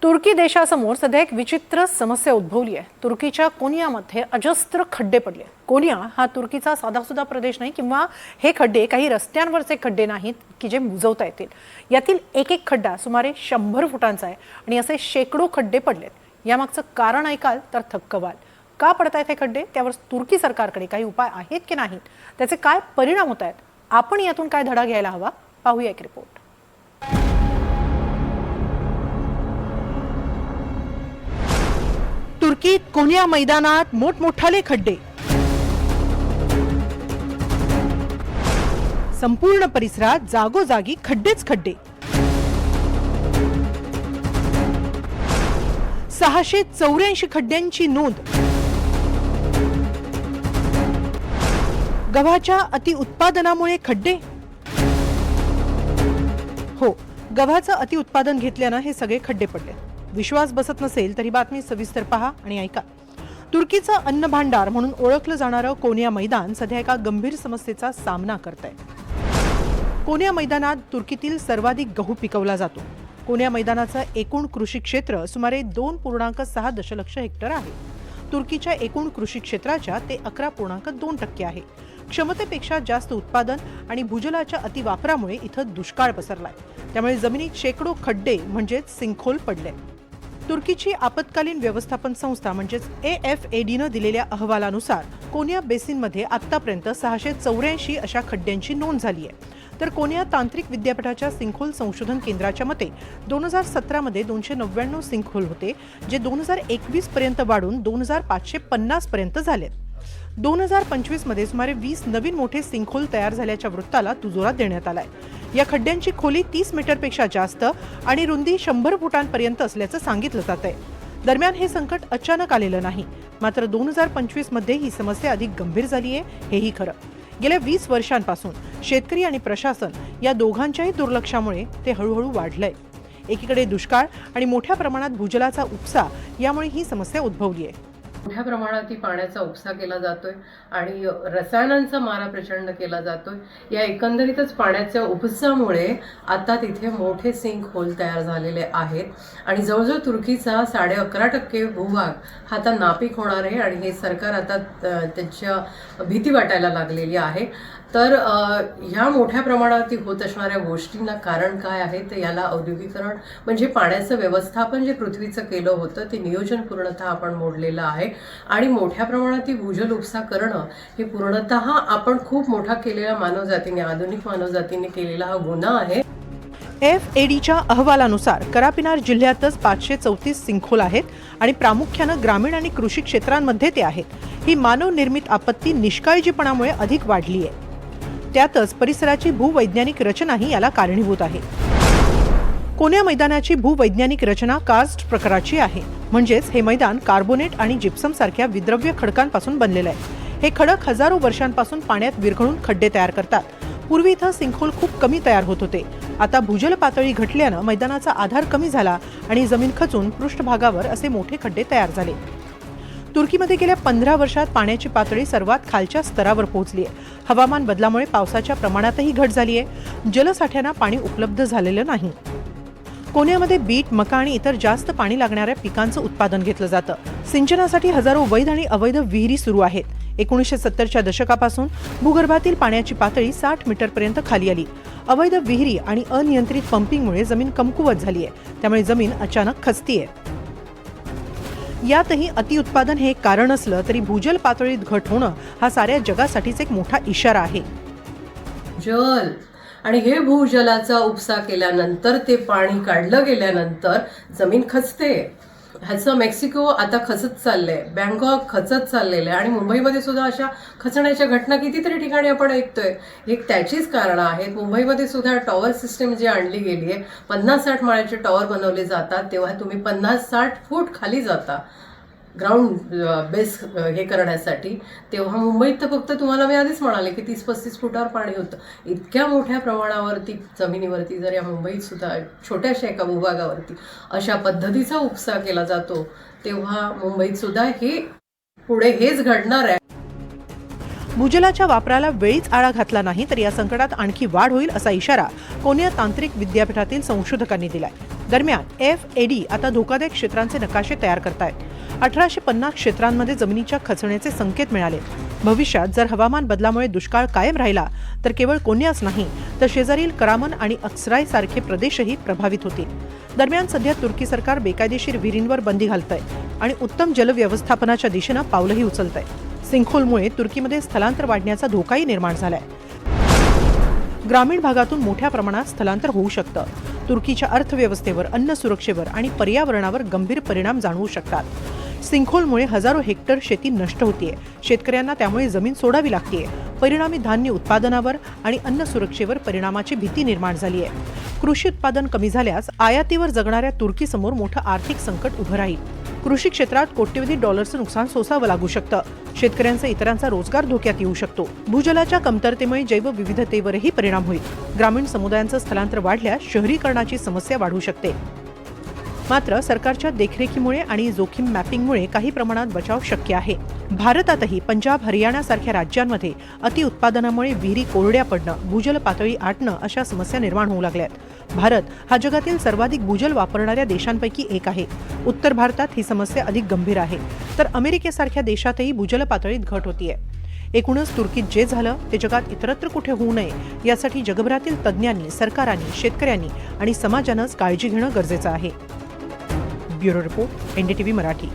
तुर्की देशासमोर सध्या एक विचित्र समस्या उद्भवली आहे। तुर्कीच्या कोनियामध्ये अजस्त्र खड्डे पडले। कोनिया हा तुर्कीचा साधासुद्धा प्रदेश नाही किंवा हे खड्डे काही रस्त्यांवरचे खड्डे नाहीत की जे बुजवता येतील। यातील एक एक खड्डा सुमारे 100 फुटांचा आहे आणि असे शेकडो खड्डे पडलेत। यामागचं कारण ऐकाल तर थक्क व्हाल। का पडतायत हे खड्डे, त्यावर तुर्की सरकारकडे काही उपाय आहेत की नाहीत, त्याचे काय परिणाम होत आहेत, आपण यातून काय धडा घ्यायला हवा, पाहूया एक रिपोर्ट। तुर्कीत कोनिया मैदानात मोठमोठाले खड्डे, संपूर्ण परिसरात जागोजागी खड्डेच खड्डे। 684 खड्ड्यांची नोंद। गव्हाच्या अतिउत्पादनामुळे खड्डे। हो, गव्हाचं अतिउत्पादन घेतल्यानं हे सगळे खड्डे पडले। विश्वास बसत नसेल तरी बातमी सविस्तर पहा आणि ऐका। तुर्कीचं अन्न भांडार म्हणून ओळखलं जाणारं कोनिया मैदान सध्या एका गंभीर समस्येचा सामना करतंय। कोनिया मैदानात तुर्कीतील सर्वाधिक गहू पिकवला जातो। कोनिया मैदानाचं एकूण कृषी क्षेत्र सुमारे 2.6 दशलक्ष हेक्टर आहे। तुर्कीच्या एकूण कृषी क्षेत्राच्या ते 11.2% आहे। क्षमतेपेक्षा जास्त उत्पादन आणि भूजलाच्या अतिवापरामुळे इथं दुष्काळ पसरलाय। त्यामुळे जमिनीत शेकडो खड्डे म्हणजेच सिंखोल पडले। तुर्कीची आपत्कालीन व्यवस्थापन संस्था म्हणजेच AFADनं दिलेल्या अहवालानुसार कोनिया बेसिनमध्ये आतापर्यंत 684 अशा खड्ड्यांची नोंद झाली आहे। तर कोनिया तांत्रिक विद्यापीठाच्या सिंखोल संशोधन केंद्राच्या मते 2017 मध्ये 299 सिंखोल होते, जे 2021 पर्यंत वाढून 2550 पर्यंत झालेत। 2025 मध्ये सुमारे 20 नवीन मोठे सिंखोल तयार झाल्याच्या वृत्ताला दुजोरा देण्यात आलाय। या खड्ड्यांची खोली 30 मीटरपेक्षा जास्त आणि रुंदी 100 फुटांपर्यंत असल्याचं सांगितलं जातंय। दरम्यान हे संकट अचानक आलेलं नाही, मात्र 2025 मध्ये ही समस्या अधिक गंभीर झाली आहे, हेही खरं। गेल्या 20 वर्षांपासून शेतकरी आणि प्रशासन या दोघांच्याही दुर्लक्षामुळे ते हळूहळू वाढलंय। एकीकडे दुष्काळ आणि मोठ्या प्रमाणात भूजलाचा उपसा यामुळे ही समस्या उद्भवली आहे। मोठ्या प्रमाणात पाण्याचा उपसा केला जातोय आणि रसायनांचा मारा प्रचंड केला जातोय। या एकंदरीतच पाण्याच्या उपसामुळे आता तिथे मोठे सिंक होल तयार झालेले आहेत आणि जवळजवळ तुर्कीचा 11.5% भूभाग हा आता नापीक होणार आहे आणि हे सरकार आता त्याच्या भीती वाटायला लागलेली आहे। तर ह्या मोठ्या प्रमाणात होत असणाऱ्या गोष्टींना कारण काय आहे, तर याला औद्योगिकरण म्हणजे पाण्याचं व्यवस्थापन जे पृथ्वीचं केलं होतं ते नियोजन पूर्णतः आपण मोडलेलं आहे आणि मोठ्या प्रमाणात भूजल उपसा करणं हे पूर्णतः आपण खूप मोठा केलेला मानवजातीने, आधुनिक मानवजातीने केलेला हा गुन्हा आहे। AFADच्या अहवालानुसार करापिनार जिल्ह्यातच 534 सिंखोल आहेत आणि प्रामुख्यानं ग्रामीण आणि कृषी क्षेत्रांमध्ये ते आहेत। ही मानव निर्मित आपत्ती निष्काळजीपणामुळे अधिक वाढली आहे। त्यातच परिसराची भूवैज्ञानिक रचनाही याला कारणीभूत आहे। कोनिया मैदानाची भूवैज्ञानिक रचना कार्स्ट प्रकाराची आहे, म्हणजेच हे मैदान कार्बोनेट आणि जिप्सम सारख्या विद्रव्य खडकांपासून बनलेलं आहे। हे खडक हजारो वर्षांपासून पाण्यात विरघळून खड्डे तयार करतात। पूर्वी इथं सिंखोल खूप कमी तयार होत होते। आता भूजल पातळी घटल्यानं मैदानाचा आधार कमी झाला आणि जमीन खचून पृष्ठभागावर असे मोठे खड्डे तयार झाले। तुर्कीमध्ये गेल्या 15 वर्षात पाण्याची पातळी सर्वात खालच्या स्तरावर पोहोचली आहे। हवामान बदलामुळे पावसाच्या प्रमाणातही घट झाली आहे। जलसाठ्यांना पाणी उपलब्ध झालेलं नाही। कोनियामध्ये बीट, मका आणि इतर जास्त पाणी लागणाऱ्या पिकांचं उत्पादन घेतलं जातं। सिंचनासाठी हजारो वैध आणि अवैध विहिरी सुरू आहेत। 1970च्या दशकापासून भूगर्भातील पाण्याची पातळी 60 मीटरपर्यंत खाली आली। अवैध विहिरी आणि अनियंत्रित पंपिंगमुळे जमीन कमकुवत झाली आहे, त्यामुळे जमीन अचानक खचतीये। यातही अतिउत्पादन हे कारण असलं तरी भूजल पातळीत घट होणं हा साऱ्या जगासाठीच एक मोठा इशारा आहे। जल आणि हे भूजलाचा उपसा केल्यानंतर ते पाणी काढलं गेल्यानंतर जमीन खचते। ह्याचं मेक्सिको आता खचत चाललंय, बँकॉक खचत चाललेलं आहे आणि मुंबईमध्ये सुद्धा अशा खचण्याच्या घटना कितीतरी ठिकाणी आपण ऐकतोय। एक त्याचीच कारणं आहेत। मुंबईमध्ये सुद्धा टॉवर सिस्टम जी आणली गेली आहे, 50-60 माळ्याचे टॉवर बनवले जातात, तेव्हा तुम्ही 50-60 फूट खाली जाता ग्राउंड बेस हे करण्यासाठी। तेव्हा मुंबईत तर फक्त तुम्हाला मी आधीच म्हणाले की 30-35 फुटावर पाणी होतं। इतक्या मोठ्या प्रमाणावरती जमिनीवरती जर या मुंबईत सुद्धा छोट्याशा एका भूभागावरती अशा पद्धतीचा उपसा केला जातो, तेव्हा मुंबईत सुद्धा हे पुढे हेच घडणार आहे। भूजलाच्या वापराला वेळीच आळा घातला नाही तर या संकटात आणखी वाढ होईल असा इशारा कोनिया तांत्रिक विद्यापीठातील संशोधकांनी दिलाय। दरम्यान FAD आता धोकादायक क्षेत्रांचे नकाशे तयार करतायत. 1850 क्षेत्रांमध्ये जमिनीच्या खचण्याचे संकेत मिळाले. भविष्यात जर हवामान बदलामुळे दुष्काळ कायम राहिला तर केवळ कोन्याच नाही तर शेजारील करामन आणि अक्सराय सारखे प्रदेशही प्रभावित होतील. दरम्यान सध्या तुर्की सरकार बेकायदेशीर विहिरींवर बंदी घालतंय आणि उत्तम जल व्यवस्थापनाच्या दिशेनं पावलंही उचलतंय. सिंखोलमुळे तुर्कीमध्ये स्थलांतर वाढण्याचा धोकाही निर्माण झालाय. ग्रामीण भागातून मोठ्या प्रमाणात स्थलांतर होऊ शकतं. तुर्कीच्या अर्थव्यवस्थेवर, अन्न सुरक्षेवर आणि पर्यावरणावर गंभीर परिणाम जाणवू शकतात. सिंखोलमुळे हजारो हेक्टर शेती नष्ट होतीये. शेतकऱ्यांना त्यामुळे जमीन सोडावी लागतेय. परिणामी धान्य उत्पादनावर आणि अन्न सुरक्षेवर परिणामाची भीती निर्माण झाली आहे. कृषी उत्पादन कमी झाल्यास आयातीवर जगणाऱ्या तुर्कीसमोर मोठं आर्थिक संकट उभं राहील. कृषी क्षेत्रात कोट्यवधी डॉलर्सचं नुकसान सोसावं लागू शकतं. शेतकऱ्यांचा इतरांचा रोजगार धोक्यात येऊ शकतो. भूजलाच्या कमतरतेमुळे जैवविविधतेवरही परिणाम होईल. ग्रामीण समुदायांचं स्थलांतर वाढल्यास शहरीकरणाची समस्या वाढू शकते. मात्र सरकारच्या देखरेखीमुळे आणि जोखीम मॅपिंगमुळे काही प्रमाणात बचाव शक्य आहे. भारतातही पंजाब, हरियाणासारख्या राज्यांमध्ये अतिउत्पादनामुळे विहिरी कोरड्या पडणं, भूजल पातळी आटणं अशा समस्या निर्माण होऊ लागल्यात. भारत हा जगातील सर्वाधिक भूजल वापरणाऱ्या देशांपैकी एक आहे. उत्तर भारतात ही समस्या अधिक गंभीर आहे, तर अमेरिकेसारख्या देशातही भूजल पातळीत घट होतीये. एकूणच तुर्कीत जे झालं ते जगात इतरत्र कुठे होऊ नये यासाठी जगभरातील तज्ज्ञांनी, सरकारांनी, शेतकऱ्यांनी आणि समाजानंच काळजी घेणं गरजेचं आहे. Bureau report, NDTV Marathi.